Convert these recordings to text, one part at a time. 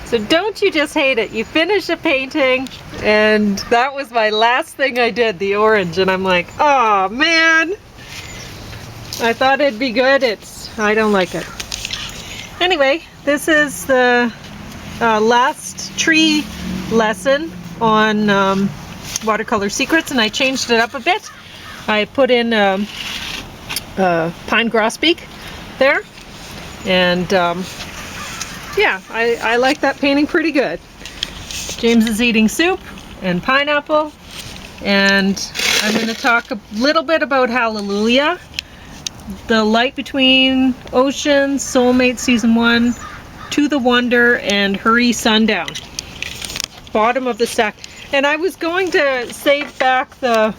So don't you just hate it? You finish a painting, and that was my last thing I did, the orange, and I'm like, oh man, I thought it'd be good. I don't like it. Anyway, this is the last tree lesson on Watercolour Secrets, and I changed it up a bit. I put in Pine Grosbeak there, and yeah, I like that painting pretty good. James is eating soup and pineapple, and I'm going to talk a little bit about Hallelujah, The Light Between Oceans, Soulmates Season 1, To the Wonder, and Hurry Sundown. Bottom of the stack. And I was going to save back the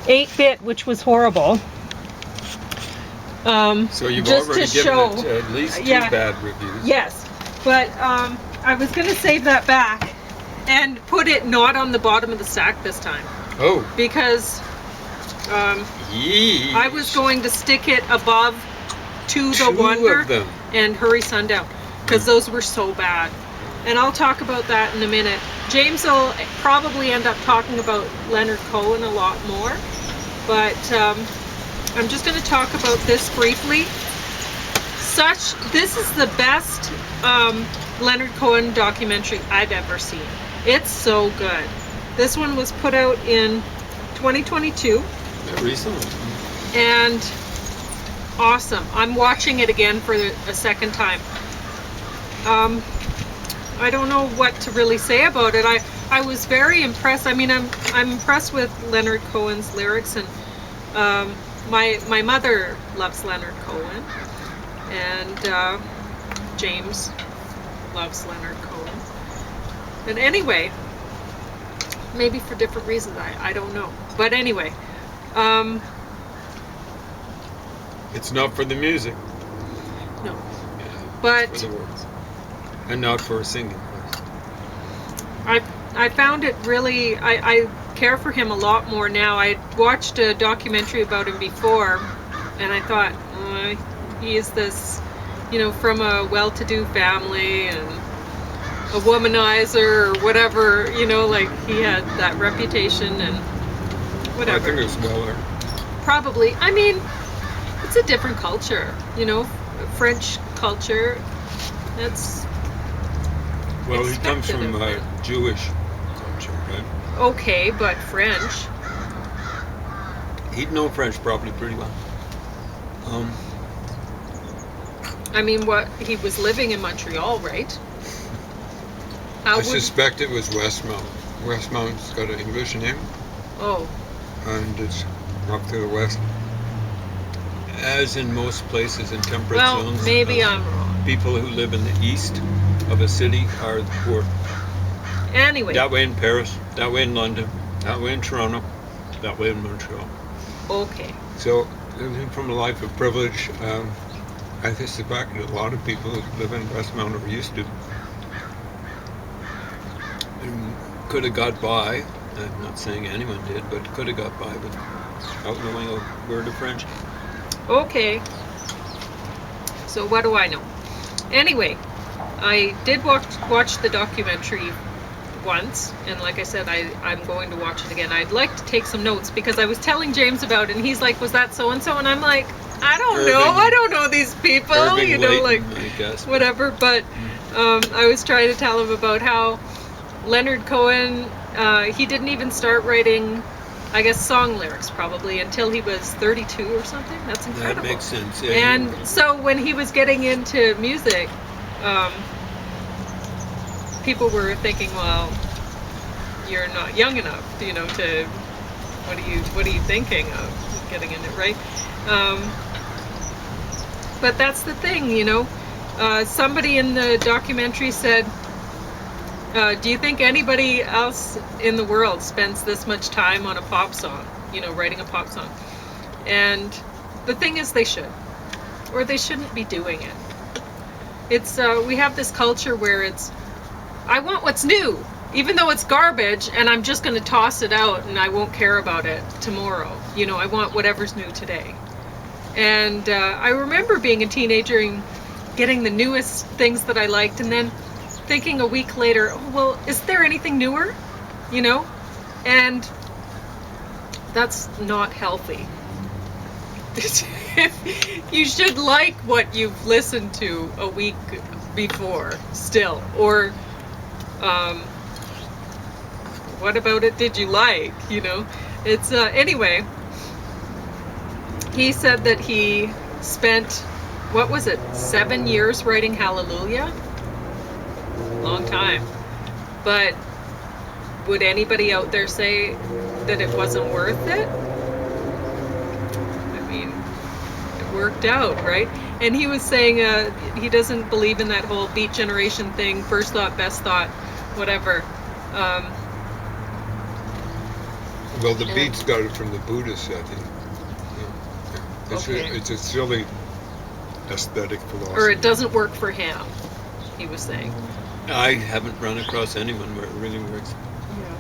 8-bit, which was horrible. So you've just already to given show, it at least 2 yeah, bad reviews. Yes, but I was going to save that back and put it not on the bottom of the stack this time. Oh. Because I was going to stick it above To the Wonder and Hurry Sundown, because those were so bad. And I'll talk about that in a minute. James will probably end up talking about Leonard Cohen a lot more, but I'm just going to talk about this briefly. This is the best Leonard Cohen documentary I've ever seen. It's so good. This one was put out in 2022. Recently. And awesome. I'm watching it again for a second time. I don't know what to really say about it. I was very impressed. I mean, I'm impressed with Leonard Cohen's lyrics, and my mother loves Leonard Cohen, and James loves Leonard Cohen. And anyway, maybe for different reasons, I don't know. But anyway, it's not for the music. No. Yeah, but for the words. And not for singing. I found it really, I care for him a lot more now. I watched a documentary about him before, and I thought, he is this, from a well-to-do family and a womanizer or whatever, like he had that reputation and whatever. I think it was Weller. Probably. I mean, it's a different culture, French culture. That's well, he comes from Jewish culture, right? Okay, but French. He'd know French probably pretty well. I mean, he was living in Montreal, right? I suspect it was Westmount. Westmount's got an English name. Oh. And it's up to the west. As in most places in temperate zones. Well, maybe I'm wrong. People who live in the east of a city are the poor. Anyway. That way in Paris, that way in London, that way in Toronto, that way in Montreal. Okay. So, living from a life of privilege, I suspect that a lot of people who live in Westmount or used to could have got by. I'm not saying anyone did, but could have got by without knowing a word of French. Okay. So what do I know? Anyway, I did watch the documentary once, and like I said, I'm going to watch it again. I'd like to take some notes, because I was telling James about it, and he's like, was that so-and-so? And I'm like, I don't know these people, Layton, like, I guess. whatever. But I was trying to tell him about how Leonard Cohen, he didn't even start writing, I guess, song lyrics probably until he was 32 or something. That's incredible. That makes sense. Yeah, and so when he was getting into music, people were thinking, well, you're not young enough, to, what are you thinking of getting into it, right? But that's the thing, somebody in the documentary said, do you think anybody else in the world spends this much time on a pop song, writing a pop song? And the thing is, they should, or they shouldn't be doing it. It's we have this culture where it's, I want what's new, even though it's garbage, and I'm just going to toss it out and I won't care about it tomorrow. I want whatever's new today. And I remember being a teenager and getting the newest things that I liked, and then thinking a week later, oh, well, is there anything newer? You know? And that's not healthy. You should like what you've listened to a week before still. Or what about it did you like? You know? It's anyway, he said that he spent, what was it, 7 years writing Hallelujah? Long time. But would anybody out there say that it wasn't worth it? I mean, it worked out, right? And he was saying he doesn't believe in that whole beat generation thing, first thought, best thought, whatever. Well, the beats got it from the Buddhists, I think. It's a silly aesthetic philosophy. Or it doesn't work for him, he was saying. I haven't run across anyone where it really works. Yeah.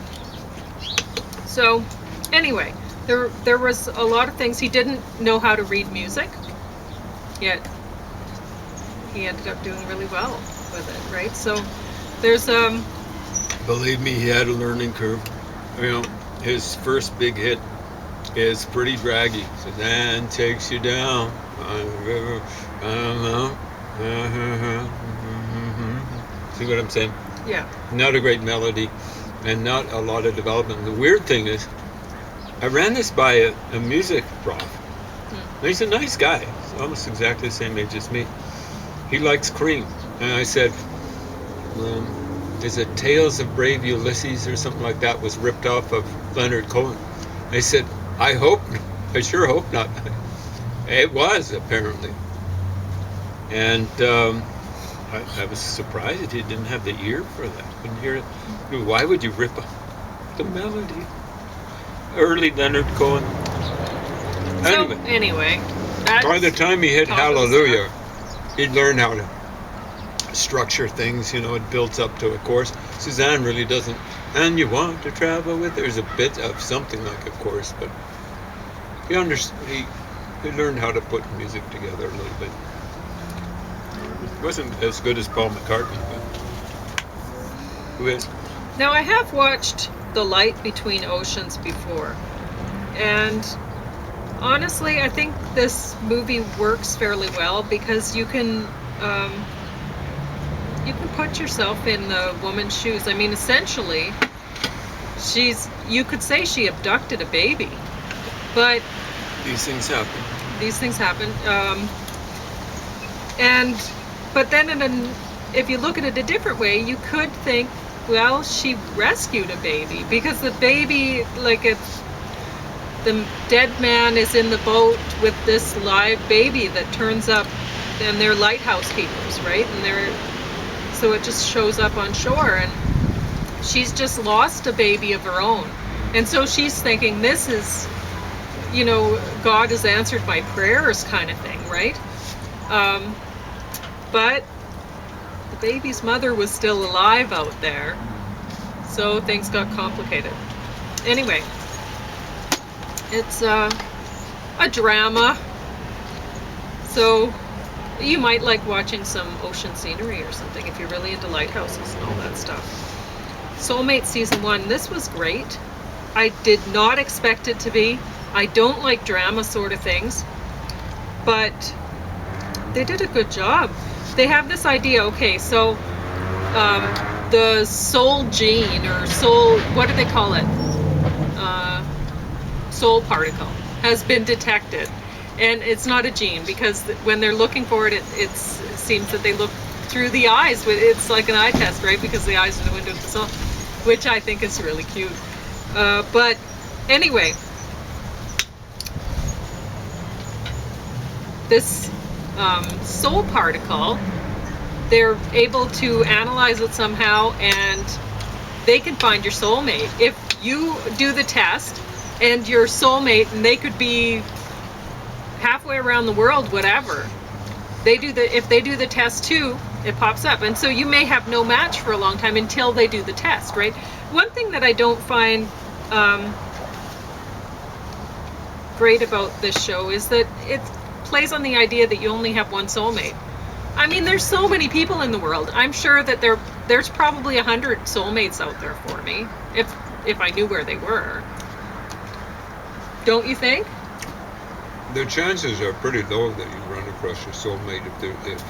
So, anyway, there was a lot of things. He didn't know how to read music, yet he ended up doing really well with it, right? So, there's Believe me, he had a learning curve. You know, his first big hit is pretty draggy. So then takes you down. See what I'm saying? Yeah. Not a great melody and not a lot of development. The weird thing is, I ran this by a music prof. He's a nice guy. He's almost exactly the same age as me. He likes Cream. And I said, is it Tales of Brave Ulysses or something like that was ripped off of Leonard Cohen? I said, I sure hope not. It was, apparently. And I was surprised he didn't have the ear for that. Couldn't hear it. Why would you rip off the melody? Early Leonard Cohen. Anyway, by the time he hit Hallelujah, he'd learn how to structure things. You know, it builds up to a chorus. Suzanne really doesn't. And you want to travel with. There's a bit of something like a chorus, but he learned how to put music together a little bit. It wasn't as good as Paul McCartney, but who is? Now, I have watched The Light Between Oceans before, and honestly, I think this movie works fairly well because you can put yourself in the woman's shoes. I mean, essentially, you could say she abducted a baby, but these things happen. But then if you look at it a different way, you could think, well, she rescued a baby because the baby, the dead man is in the boat with this live baby that turns up, and they're lighthouse keepers, right? So it just shows up on shore, and she's just lost a baby of her own. And so she's thinking, this is, God has answered my prayers kind of thing, right? But the baby's mother was still alive out there, so things got complicated. Anyway, it's a drama, so you might like watching some ocean scenery or something if you're really into lighthouses and all that stuff. Soulmates season 1, this was great. I did not expect it to be. I don't like drama sort of things, but they did a good job. They have this idea, okay, so the soul gene, or soul, what do they call it? Soul particle has been detected. And it's not a gene, because when they're looking for it, it seems that they look through the eyes. It's like an eye test, right? Because the eyes are the window of the soul, which I think is really cute. But anyway, this soul particle, they're able to analyze it somehow, and they can find your soulmate. If you do the test and your soulmate, and they could be halfway around the world, whatever, if they do the test too, it pops up. And so you may have no match for a long time until they do the test, right? One thing that I don't find great about this show is that it plays on the idea that you only have one soulmate. I mean, there's so many people in the world. I'm sure that there's probably 100 soulmates out there for me, if I knew where they were. Don't you think? The chances are pretty low that you run across your soulmate if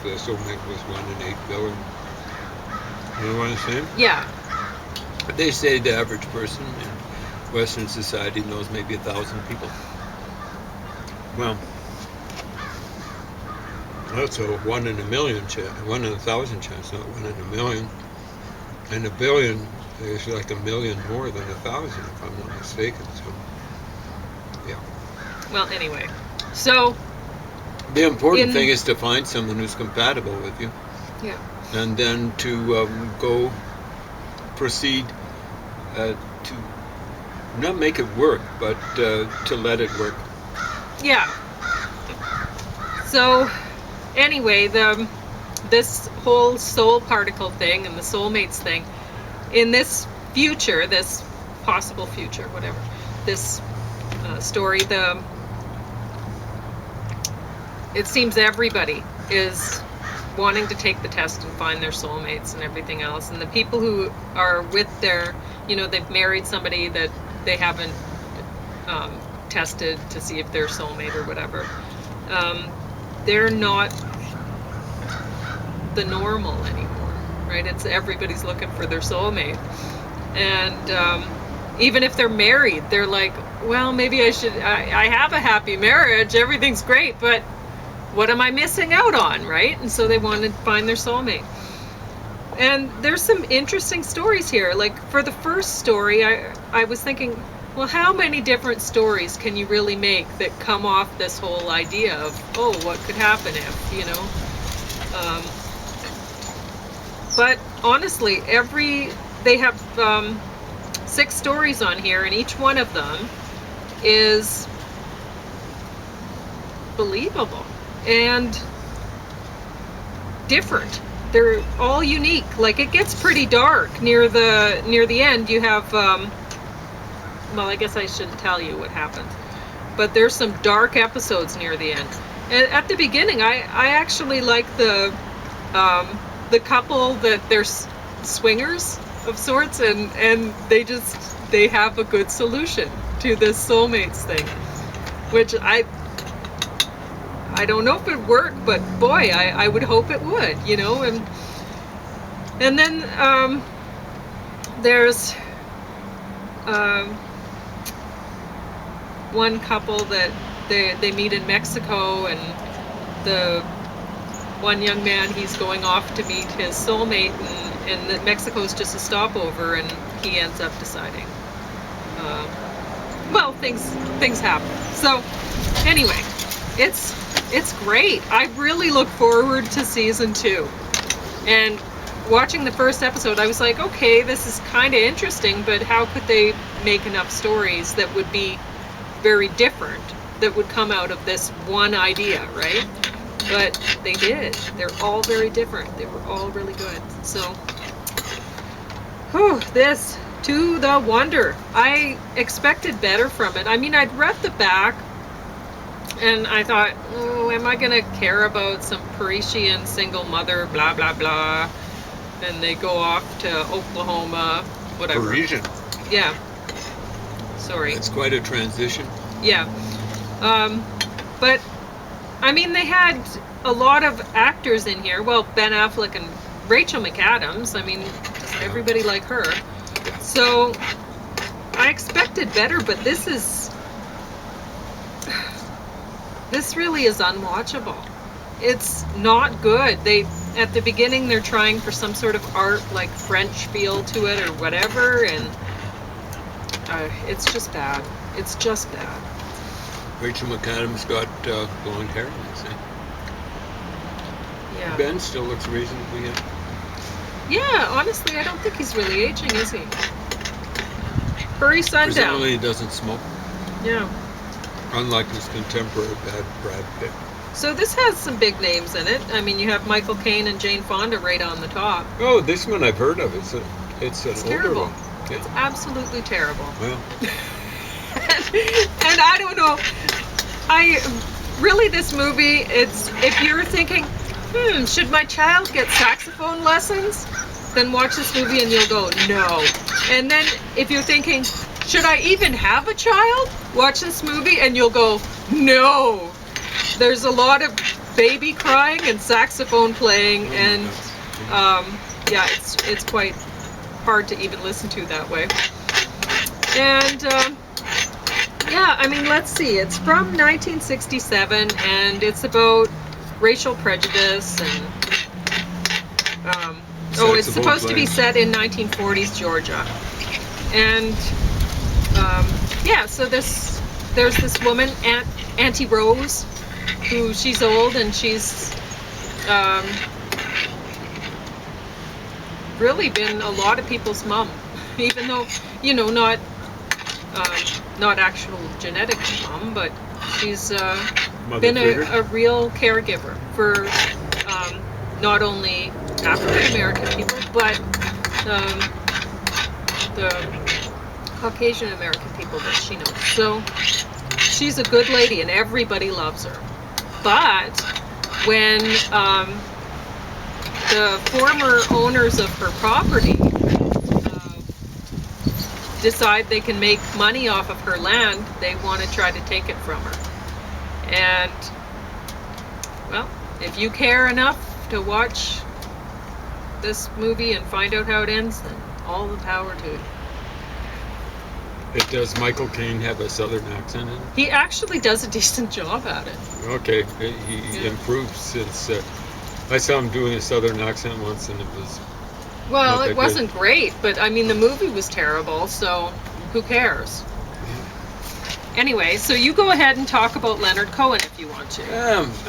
the soulmate was 1 in 8 billion. You know what I'm saying? Yeah. They say the average person in Western society knows maybe 1,000 people. Well, that's a 1 in a million chance, 1 in 1,000 chance, not 1 in a million. And a billion is like a million more than 1,000, if I'm not mistaken. So, yeah. Well, anyway, so the important thing is to find someone who's compatible with you. Yeah. And then to go proceed to not make it work, but to let it work. Yeah. So anyway, this whole soul particle thing and the soulmates thing, in this future, this possible future, whatever, this story, it seems everybody is wanting to take the test and find their soulmates and everything else. And the people who are with they've married somebody that they haven't tested to see if they're soulmate or whatever, they're not the normal anymore, right? It's everybody's looking for their soulmate. And even if they're married, they're like, well, maybe I have a happy marriage, everything's great, but what am I missing out on, right? And so they want to find their soulmate. And there's some interesting stories here. Like for the first story, I was thinking, well, how many different stories can you really make that come off this whole idea of, oh, what could happen if, but honestly, they have 6 stories on here, and each one of them is believable and different. They're all unique. Like, it gets pretty dark near the end. You have well, I guess I shouldn't tell you what happens, but there's some dark episodes near the end. And at the beginning, I actually like the couple that they're swingers of sorts, and they have a good solution to this soulmates thing, which I don't know if it worked, but boy, I would hope it would, and then there's one couple that they meet in Mexico, and the one young man, he's going off to meet his soulmate, and Mexico's just a stopover, and he ends up deciding. Well, things happen. So anyway, it's great. I really look forward to season 2. And watching the first episode, I was like, okay, this is kind of interesting, but how could they make enough stories that would be very different, that would come out of this one idea, right? But they did. They're all very different. They were all really good. So, this To the Wonder. I expected better from it. I mean, I'd read the back, and I thought, oh, am I going to care about some Parisian single mother, blah, blah, blah, and they go off to Oklahoma, whatever. Parisian. Yeah. Sorry. It's quite a transition. Yeah. But, I mean, they had a lot of actors in here. Well, Ben Affleck and Rachel McAdams. I mean, just everybody like her. So, I expected better, but this really is unwatchable. It's not good. At the beginning, they're trying for some sort of art, like French feel to it or whatever, and it's just bad. It's just bad. Rachel McAdams got blonde hair, I say. Yeah. Ben still looks reasonably young. Yeah, honestly, I don't think he's really aging, is he? Hurry Sundown. Presumably he doesn't smoke. Yeah. Unlike his contemporary Brad Pitt. So this has some big names in it. I mean, you have Michael Caine and Jane Fonda right on the top. Oh, this one I've heard of. It's an older terrible. one. Yeah. It's absolutely terrible. Well. And I don't know. This movie, if you're thinking, should my child get saxophone lessons? Then watch this movie and you'll go, no. And then if you're thinking, should I even have a child? Watch this movie and you'll go, no. There's a lot of baby crying and saxophone playing, and yeah, it's quite hard to even listen to that way. And yeah, I mean, let's see. It's from 1967, and it's about racial prejudice and it's supposed to be set in 1940s Georgia. And yeah, so there's this woman, Auntie Rose, who she's old and she's really been a lot of people's mom, even though, you know, not actual genetic mom, but she's been a real caregiver for not only African American people, but the Caucasian American people that she knows. So she's a good lady and everybody loves her. But when the former owners of her property decide they can make money off of her land, they want to try to take it from her. And, well, if you care enough to watch this movie and find out how it ends, then all the power to you. Does Michael Caine have a southern accent in it? He actually does a decent job at it. Okay, he improved since I saw him doing a southern accent once, and it was... Well, it wasn't great, but I mean, the movie was terrible, so who cares? Yeah. Anyway, so you go ahead and talk about Leonard Cohen if you want to.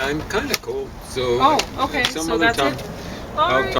I'm kind of cold, so... Oh, okay, some so other that's time it? All right.